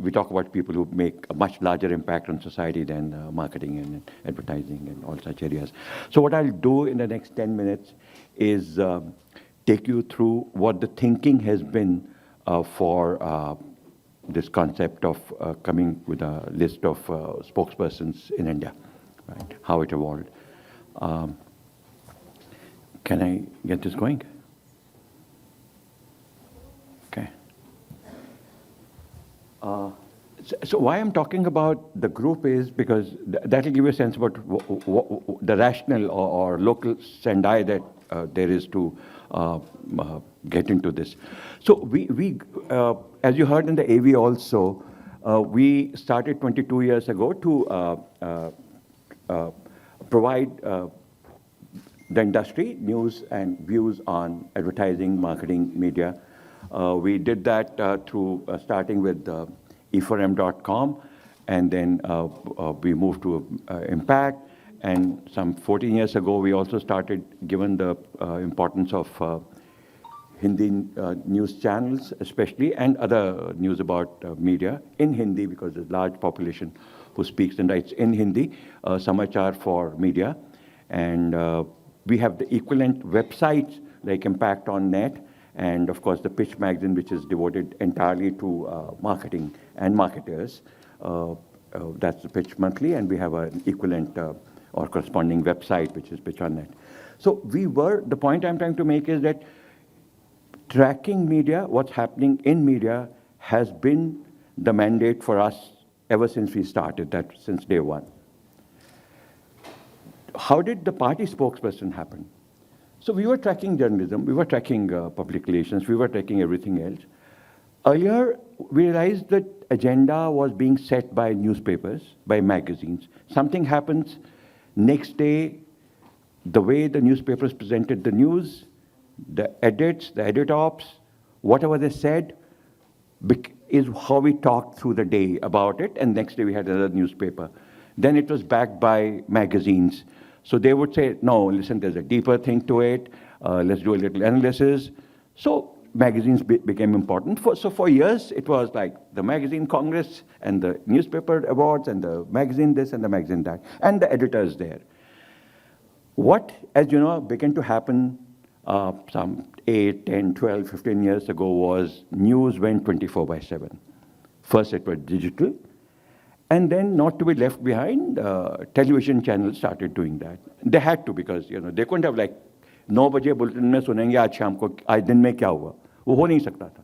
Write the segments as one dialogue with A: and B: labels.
A: we talk about people who make a much larger impact on society than marketing and advertising and all such areas. So what I'll do in the next 10 minutes is take you through what the thinking has been for this concept of coming with a list of spokespersons in India, right? How it evolved. Can I get this going? Okay. So why I'm talking about the group is because that will give you a sense about the rational or local sendai that there is to get into this. So we as you heard in the AV also, we started 22 years ago to provide the industry news and views on advertising, marketing, media. We did that through starting with e4m.com, and then we moved to Impact. And some 14 years ago, we also started, given the importance of Hindi news channels, especially, and other news about media in Hindi, because there's a large population who speaks and writes in Hindi, Samachar for media. And we have the equivalent websites like Impact on Net, and of course the Pitch magazine, which is devoted entirely to marketing and marketers. That's the Pitch Monthly, and we have an equivalent or corresponding website, which is Pitch on Net. So the point I'm trying to make is that tracking media, what's happening in media, has been the mandate for us ever since we started, that since day one. How did the party spokesperson happen? So we were tracking journalism, we were tracking public relations, we were tracking everything else. Earlier, we realized that agenda was being set by newspapers, by magazines. Something happens, next day, the way the newspapers presented the news, the edits, the edit ops, whatever they said, is how we talked through the day about it, and next day we had another newspaper. Then it was backed by magazines. So they would say, no, listen, there's a deeper thing to it, let's do a little analysis. So magazines became important. So for years, it was like the magazine congress and the newspaper awards and the magazine this and the magazine that, and the editors there. What, as you know, began to happen some 8, 10, 12, 15 years ago was news went 24/7. First it was digital, and then not to be left behind, television channels started doing that. They had to, because they couldn't have like 9 बजे bulletin में सुनेंगे आज शाम को आज दिन में क्या हुआ, वो हो नहीं सकता था.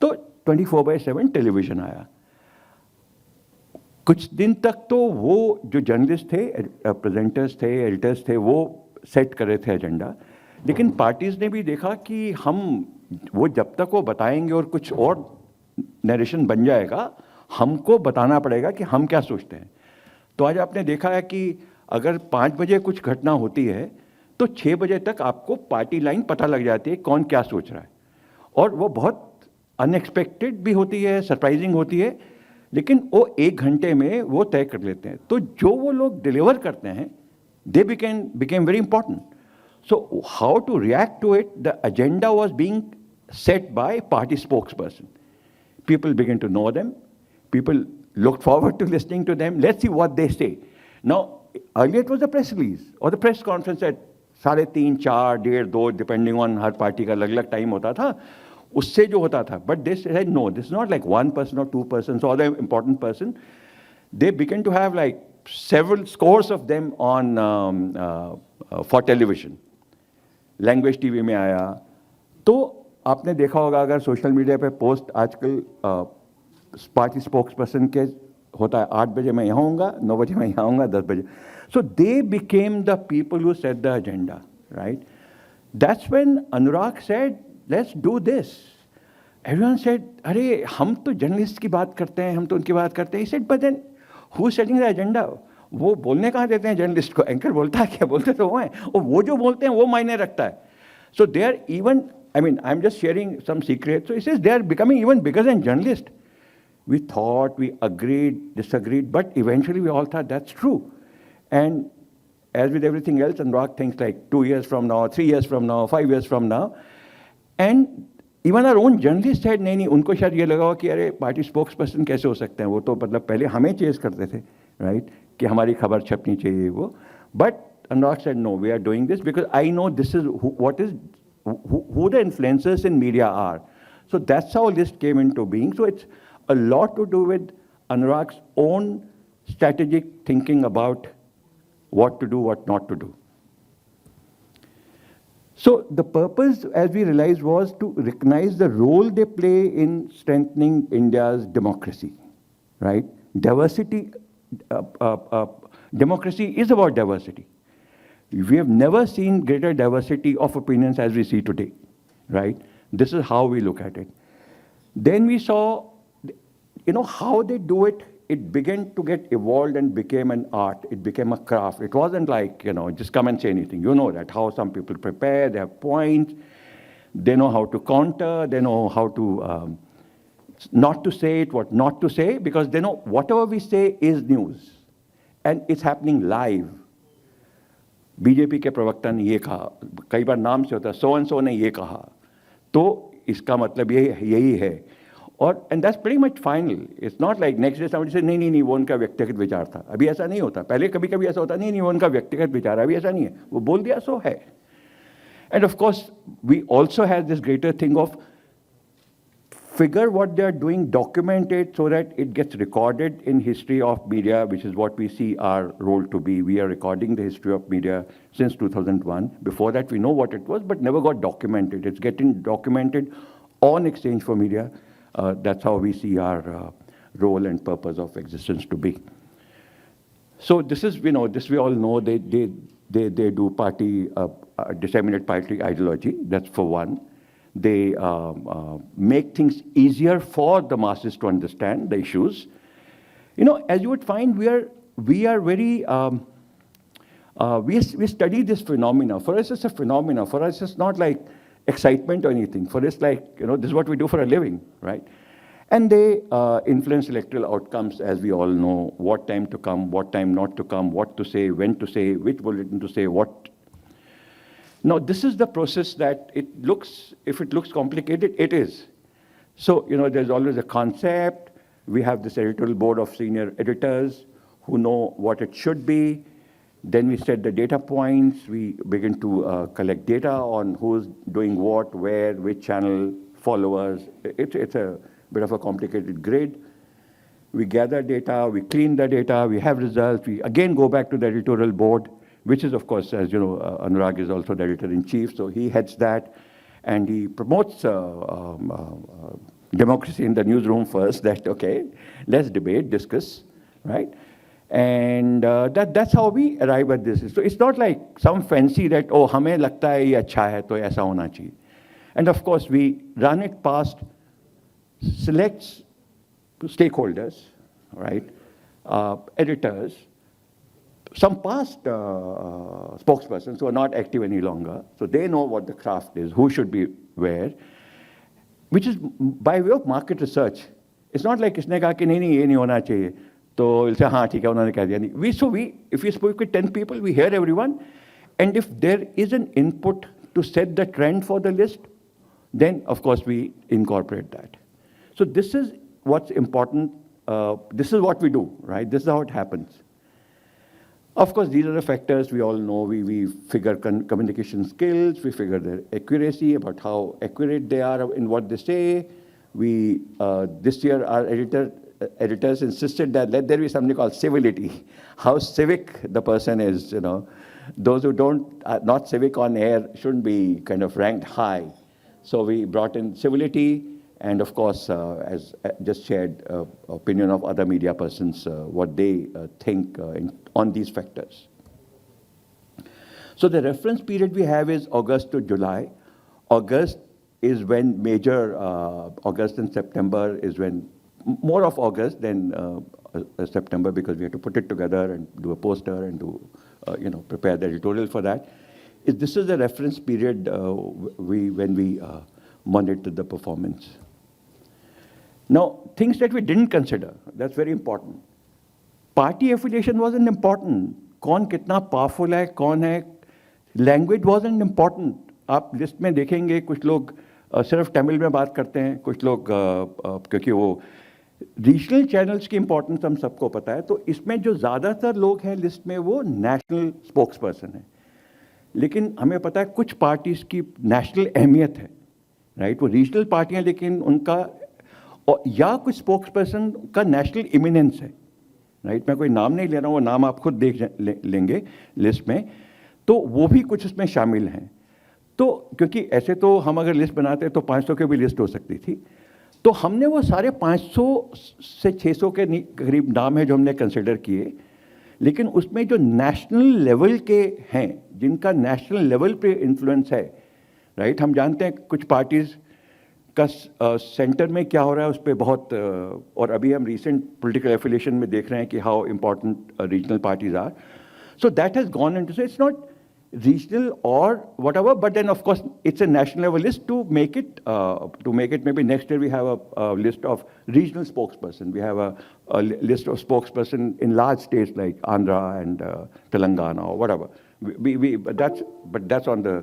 A: तो 24/7 टेलीविजन आया. कुछ दिन तक तो वो जो जर्नलिस्ट थे, प्रेजेंटर्स थे, एडिटर्स थे, वो सेट कर रहे थे एजेंडा. लेकिन पार्टीज ने भी देखा कि हम वो जब तक वो बताएंगे और कुछ और नरेशन बन जाएगा, हमको बताना पड़ेगा कि हम क्या सोचते हैं. तो आज आपने देखा है कि अगर 5 बजे कुछ घटना होती है तो 6 बजे तक आपको पार्टी लाइन पता लग जाती है कौन क्या सोच रहा है, और वो बहुत अनएक्सपेक्टेड भी होती है, सरप्राइजिंग होती है, लेकिन वो 1 घंटे में वो तय कर लेते हैं. तो जो वो लोग डिलीवर करते हैं, दे became very important. So how to react to it, the agenda was being set by party spokesperson. People began to know them. People looked forward to listening to them. Let's see what they say. Now, earlier it was the press release or the press conference at 3:30, 4, 1:30, 2, depending on her party का अलग-अलग time होता था. उससे जो होता था. But they said, no, this is not like one person or two persons or the important person. They began to have like several scores of them on for television. Language TV में आया. तो आपने देखा होगा अगर social media पे post आजकल party spokesperson के होता है 8 बजे मैं यहाँ होऊंगा, 9 बजे मैं यहाँ होऊंगा, 10 बजे. So they became the people who set the agenda, right. That's when Anurag said let's do this. Everyone said अरे हम तो जर्नलिस्ट की बात करते हैं, हम तो उनकी बात करते हैं. He said but then who setting the agenda. वो बोलने कहाँ देते हैं जर्नलिस्ट को, एंकर बोलता है क्या, बोलते तो वो हैं, और वो जो बोलते हैं वो मायने रखता है. So they are even, I mean I am just sharing some secret. So it is they are becoming even bigger than journalist. We thought, we agreed, disagreed, but eventually we all thought that's true. And as with everything else, Anurag thinks like 2 years from now, 3 years from now, 5 years from now. And even our own journalist said नहीं उनको शायद ये लगा कि अरे party spokes person कैसे हो सकते हैं, वो तो मतलब पहले हमें चेस करते थे, राइट, कि हमारी खबर छपनी चाहिए वो. But Anurag said no, we are doing this because I know this is who the influencers in media are. So that's how list came into being. So it's a lot to do with Anurag's own strategic thinking about what to do, what not to do. So the purpose, as we realized, was to recognize the role they play in strengthening India's democracy, right? Diversity, democracy is about diversity. We have never seen greater diversity of opinions as we see today, right? This is how we look at it. Then we saw, how they do it. It began to get evolved and became an art. It became a craft. It wasn't like, just come and say anything. You know that, how some people prepare, they have points, they know how to counter, they know how to not to say it, what not to say, because they know whatever we say is news. And it's happening live. BJP के प्रवक्ता ने ये कहा, कई बार नाम से होता है, सो एंड सो ने ये कहा, तो इसका मतलब यही है. और and that's pretty much final. It's not like next day somebody से नहीं वो उनका व्यक्तिगत विचार था. अभी ऐसा नहीं होता. पहले कभी कभी ऐसा होता नहीं वो उनका व्यक्तिगत विचार. अभी ऐसा नहीं है, वो बोल दिया सो है. And of course we also have this greater thing of figure what they are doing, document it so that it gets recorded in history of media, which is what we see our role to be. We are recording the history of media since 2001. Before that, we know what it was, but never got documented. It's getting documented on exchange4media. That's how we see our role and purpose of existence to be. So this is, this we all know. They do party, disseminate party ideology. That's for one. They make things easier for the masses to understand the issues. As you would find, we are very, we study this phenomena. For us, it's a phenomena. For us, it's not like excitement or anything. For us, like, this is what we do for a living, right? And they influence electoral outcomes, as we all know, what time to come, what time not to come, what to say, when to say, which bulletin to say, what. Now, this is the process that if it looks complicated, it is. So, there's always a concept. We have this editorial board of senior editors who know what it should be. Then we set the data points. We begin to collect data on who's doing what, where, which channel, followers. It's a bit of a complicated grid. We gather data, we clean the data, we have results. We again go back to the editorial board, which is, of course, as you know, Anurag is also the editor-in-chief, so he heads that, and he promotes democracy in the newsroom first, that, okay, let's debate, discuss, right? And that's how we arrive at this. So it's not like some fancy that, oh, hame lagta hai ye acha hai, to aisa hona chahiye. And of course, we run it past select stakeholders, right? Editors, some past spokespersons who are not active any longer, so they know what the craft is, who should be where, which is by way of market research. It's not like kisne kaha ki nahi ye nahi hona chahiye, to we'll say हाँ ठीक है उन्होंने कह दिया. If we speak with 10 people, we hear everyone, and if there is an input to set the trend for the list, then of course we incorporate that. So this is what's important. This is what we do, right? This is how it happens. Of course, these are the factors we all know. We figure communication skills, we figure their accuracy, about how accurate they are in what they say. This year, our editors insisted that let there be something called civility, how civic the person is, Those who are not civic on air shouldn't be kind of ranked high. So we brought in civility, and of course, as just shared opinion of other media persons, what they think on these factors. So the reference period we have is August to July. August is when major, August and September is when, more of August than September, because we have to put it together and do a poster and do, prepare the editorial for that. This is the reference period when we monitor the performance. Now, things that we didn't consider, that's very important. Party affiliation wasn't important. कौन कितना powerful है, कौन है, language wasn't important. आप list में देखेंगे कुछ लोग सिर्फ तमिल में बात करते हैं कुछ लोग, क्योंकि वो रीजनल चैनल्स की इंपॉर्टेंस हम सबको पता है। तो इसमें जो ज़्यादातर लोग हैं लिस्ट में वो नेशनल स्पोक्स पर्सन है, लेकिन हमें पता है कुछ पार्टीज़ की नेशनल अहमियत है, राइट। वो रीजनल पार्टियां, लेकिन उनका या कुछ स्पोक्स पर्सन का नेशनल इमिनेंस है, राइट। मैं कोई नाम नहीं ले रहा हूँ, वो नाम आप खुद देख लेंगे लिस्ट में। तो वो भी कुछ उसमें शामिल हैं। तो क्योंकि ऐसे तो हम अगर लिस्ट बनाते तो 500 की भी लिस्ट हो सकती थी, तो हमने वो सारे 500 से 600 के करीब नाम है जो हमने कंसिडर किए, लेकिन उसमें जो नेशनल लेवल के हैं, जिनका नेशनल लेवल पे इन्फ्लुएंस है, राइट। हम जानते हैं कुछ पार्टीज़ का सेंटर में क्या हो रहा है उस पर बहुत, और अभी हम रिसेंट पॉलिटिकल एफिलिएशन में देख रहे हैं कि how important regional parties are. So that has gone into, so it's not regional or whatever, but then of course it's a national level list to make it maybe next year we have a list of regional spokesperson. We have a list of spokesperson in large states like Andhra and Telangana or whatever. But that's on the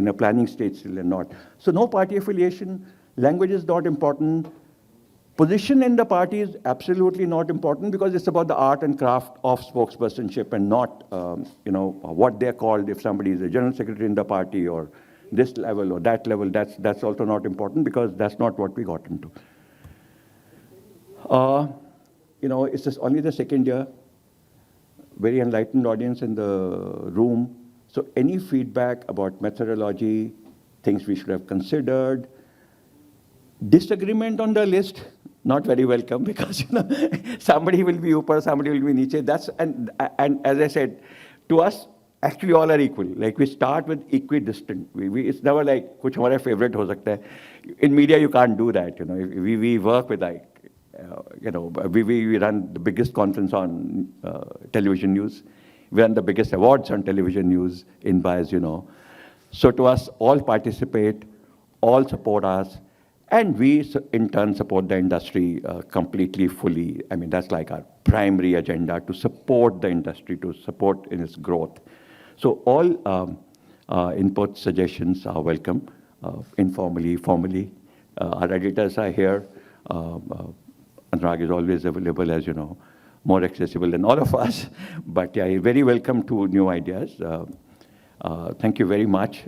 A: in a planning stage still and not. So no party affiliation, language is not important. Position in the party is absolutely not important because it's about the art and craft of spokespersonship and not, what they're called. If somebody is a general secretary in the party or this level or that level, that's also not important because that's not what we got into. It's just only the second year, very enlightened audience in the room. So any feedback about methodology, things we should have considered, disagreement on the list, not very welcome because somebody will be upper, somebody will be niche. That's and as I said, to us actually all are equal. Like we start with equidistant. It's never like kuch hamara favorite ho sakta hai. In media you can't do that. We work with like we run the biggest conference on television news. We run the biggest awards on television news in bias. So to us all participate, all support us. And we, in turn, support the industry completely, fully. I mean, that's like our primary agenda, to support the industry, to support in its growth. So all input, suggestions are welcome, informally, formally. Our editors are here. Anurag is always available, as you know, more accessible than all of us. But yeah, very welcome to new ideas. Thank you very much.